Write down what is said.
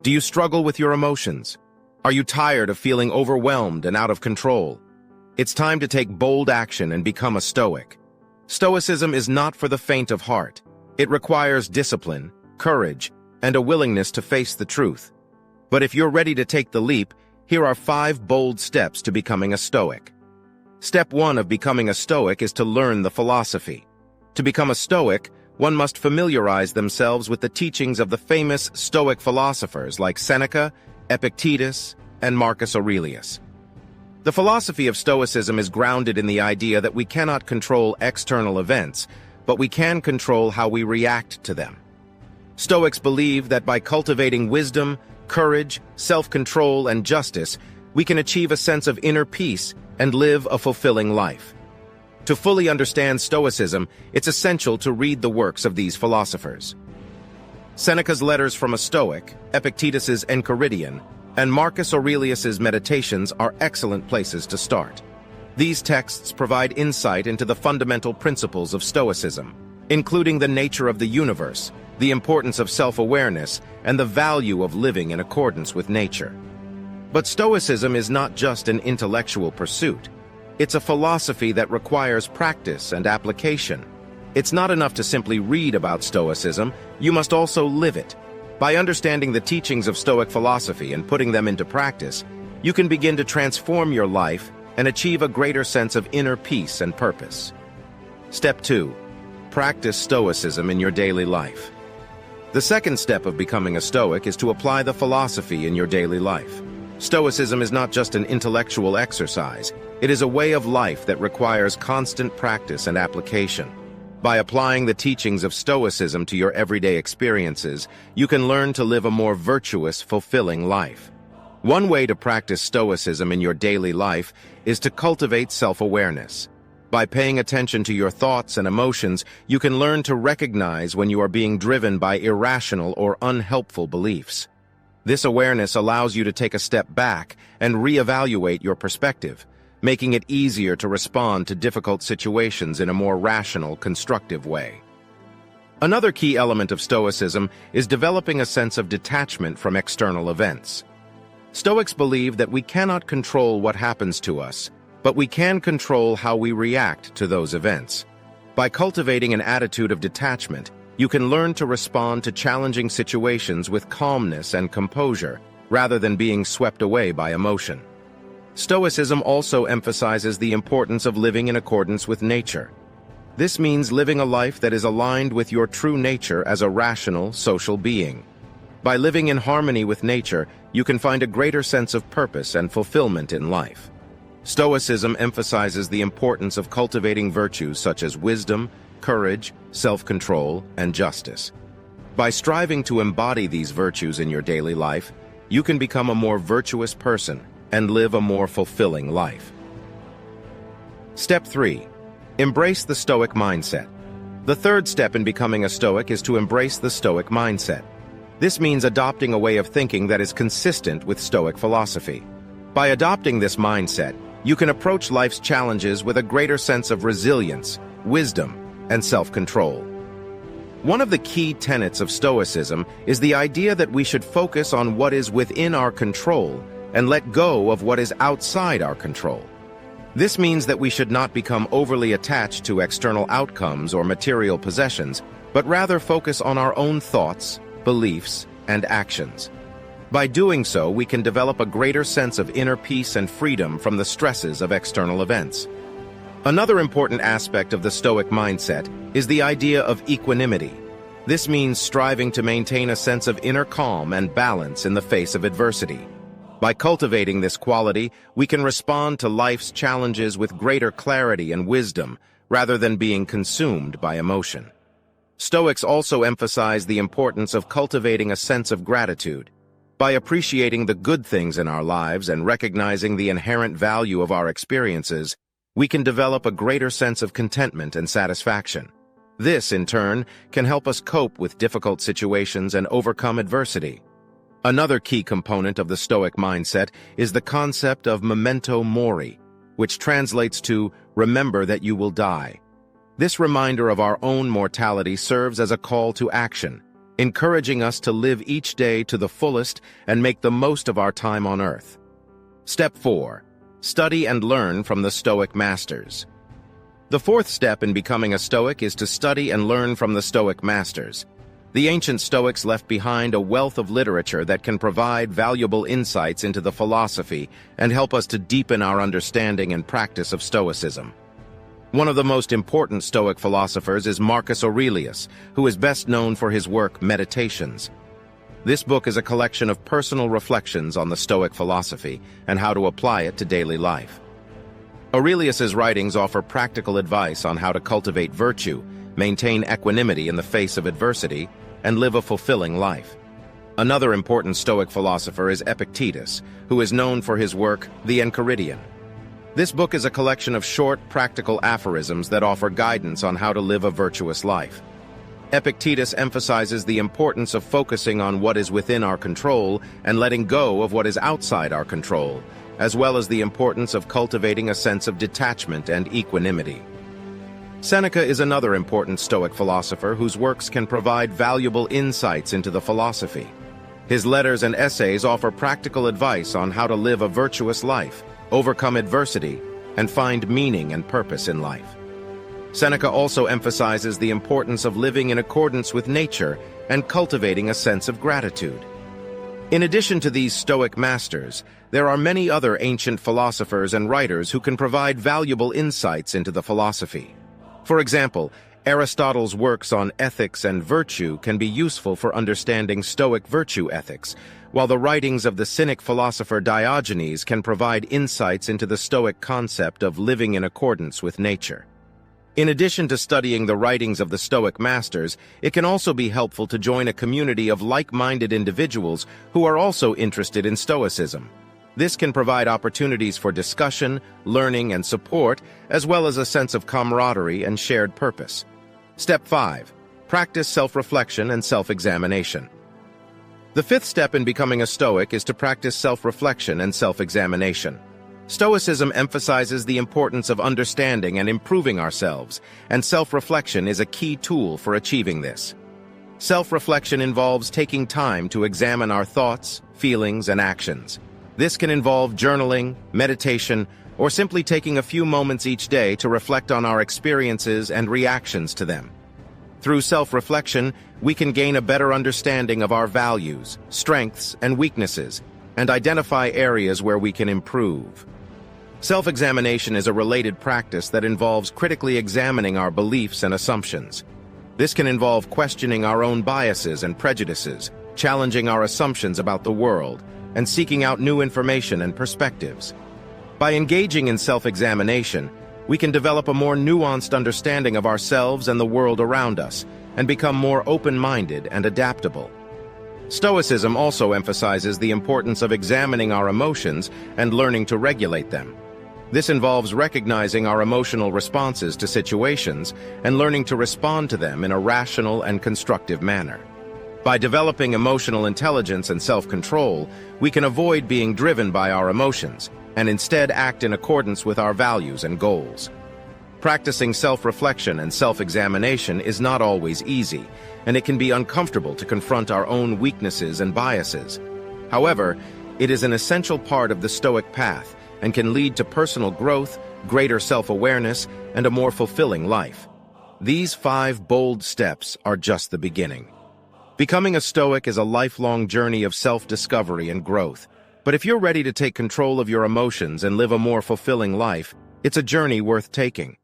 Do you struggle with your emotions? Are you tired of feeling overwhelmed and out of control? It's time to take bold action and become a Stoic. Stoicism is not for the faint of heart. It requires discipline, courage, and a willingness to face the truth. But if you're ready to take the leap, here are 5 bold steps to becoming a Stoic. Step 1 of becoming a Stoic is to learn the philosophy. To become a Stoic, one must familiarize themselves with the teachings of the famous Stoic philosophers like Seneca, Epictetus, and Marcus Aurelius. The philosophy of Stoicism is grounded in the idea that we cannot control external events, but we can control how we react to them. Stoics believe that by cultivating wisdom, courage, self-control, and justice, we can achieve a sense of inner peace and live a fulfilling life. To fully understand Stoicism, it's essential to read the works of these philosophers. Seneca's Letters from a Stoic, Epictetus's Enchiridion, and Marcus Aurelius's Meditations are excellent places to start. These texts provide insight into the fundamental principles of Stoicism, including the nature of the universe, the importance of self-awareness, and the value of living in accordance with nature. But Stoicism is not just an intellectual pursuit. It's a philosophy that requires practice and application. It's not enough to simply read about Stoicism, you must also live it. By understanding the teachings of Stoic philosophy and putting them into practice, you can begin to transform your life and achieve a greater sense of inner peace and purpose. Step 2. Practice Stoicism in your daily life. The second step of becoming a Stoic is to apply the philosophy in your daily life. Stoicism is not just an intellectual exercise, it is a way of life that requires constant practice and application. By applying the teachings of Stoicism to your everyday experiences, you can learn to live a more virtuous, fulfilling life. One way to practice Stoicism in your daily life is to cultivate self-awareness. By paying attention to your thoughts and emotions, you can learn to recognize when you are being driven by irrational or unhelpful beliefs. This awareness allows you to take a step back and reevaluate your perspective, making it easier to respond to difficult situations in a more rational, constructive way. Another key element of Stoicism is developing a sense of detachment from external events. Stoics believe that we cannot control what happens to us, but we can control how we react to those events. By cultivating an attitude of detachment, you can learn to respond to challenging situations with calmness and composure, rather than being swept away by emotion. Stoicism also emphasizes the importance of living in accordance with nature. This means living a life that is aligned with your true nature as a rational, social being. By living in harmony with nature, you can find a greater sense of purpose and fulfillment in life. Stoicism emphasizes the importance of cultivating virtues such as wisdom, courage, self-control, and justice. By striving to embody these virtues in your daily life, you can become a more virtuous person and live a more fulfilling life. Step 3. Embrace the Stoic mindset. The third step in becoming a Stoic is to embrace the Stoic mindset. This means adopting a way of thinking that is consistent with Stoic philosophy. By adopting this mindset, you can approach life's challenges with a greater sense of resilience, wisdom, and self-control. One of the key tenets of Stoicism is the idea that we should focus on what is within our control and let go of what is outside our control. This means that we should not become overly attached to external outcomes or material possessions, but rather focus on our own thoughts, beliefs, and actions. By doing so, we can develop a greater sense of inner peace and freedom from the stresses of external events. Another important aspect of the Stoic mindset is the idea of equanimity. This means striving to maintain a sense of inner calm and balance in the face of adversity. By cultivating this quality, we can respond to life's challenges with greater clarity and wisdom, rather than being consumed by emotion. Stoics also emphasize the importance of cultivating a sense of gratitude. By appreciating the good things in our lives and recognizing the inherent value of our experiences, we can develop a greater sense of contentment and satisfaction. This, in turn, can help us cope with difficult situations and overcome adversity. Another key component of the Stoic mindset is the concept of memento mori, which translates to remember that you will die. This reminder of our own mortality serves as a call to action. encouraging us to live each day to the fullest and make the most of our time on Earth. Step 4. Study and learn from the Stoic masters. The fourth step in becoming a Stoic is to study and learn from the Stoic masters. The ancient Stoics left behind a wealth of literature that can provide valuable insights into the philosophy and help us to deepen our understanding and practice of Stoicism. One of the most important Stoic philosophers is Marcus Aurelius, who is best known for his work Meditations. This book is a collection of personal reflections on the Stoic philosophy and how to apply it to daily life. Aurelius's writings offer practical advice on how to cultivate virtue, maintain equanimity in the face of adversity, and live a fulfilling life. Another important Stoic philosopher is Epictetus, who is known for his work, The Enchiridion. This book is a collection of short, practical aphorisms that offer guidance on how to live a virtuous life. Epictetus emphasizes the importance of focusing on what is within our control and letting go of what is outside our control, as well as the importance of cultivating a sense of detachment and equanimity. Seneca is another important Stoic philosopher whose works can provide valuable insights into the philosophy. His letters and essays offer practical advice on how to live a virtuous life, overcome adversity, and find meaning and purpose in life. Seneca also emphasizes the importance of living in accordance with nature and cultivating a sense of gratitude. In addition to these Stoic masters, there are many other ancient philosophers and writers who can provide valuable insights into the philosophy. For example, Aristotle's works on ethics and virtue can be useful for understanding Stoic virtue ethics, while the writings of the Cynic philosopher Diogenes can provide insights into the Stoic concept of living in accordance with nature. In addition to studying the writings of the Stoic masters, it can also be helpful to join a community of like-minded individuals who are also interested in Stoicism. This can provide opportunities for discussion, learning, and support, as well as a sense of camaraderie and shared purpose. Step 5. Practice self-reflection and self-examination. The fifth step in becoming a Stoic is to practice self-reflection and self-examination. Stoicism emphasizes the importance of understanding and improving ourselves, and self-reflection is a key tool for achieving this. Self-reflection involves taking time to examine our thoughts, feelings, and actions. This can involve journaling, meditation, or simply taking a few moments each day to reflect on our experiences and reactions to them. Through self-reflection, we can gain a better understanding of our values, strengths, and weaknesses, and identify areas where we can improve. Self-examination is a related practice that involves critically examining our beliefs and assumptions. This can involve questioning our own biases and prejudices, challenging our assumptions about the world, and seeking out new information and perspectives. By engaging in self-examination, we can develop a more nuanced understanding of ourselves and the world around us, and become more open-minded and adaptable. Stoicism also emphasizes the importance of examining our emotions and learning to regulate them. This involves recognizing our emotional responses to situations and learning to respond to them in a rational and constructive manner. By developing emotional intelligence and self-control, we can avoid being driven by our emotions and instead act in accordance with our values and goals. Practicing self-reflection and self-examination is not always easy, and it can be uncomfortable to confront our own weaknesses and biases. However, it is an essential part of the Stoic path and can lead to personal growth, greater self-awareness, and a more fulfilling life. These 5 bold steps are just the beginning. Becoming a Stoic is a lifelong journey of self-discovery and growth. But if you're ready to take control of your emotions and live a more fulfilling life, it's a journey worth taking.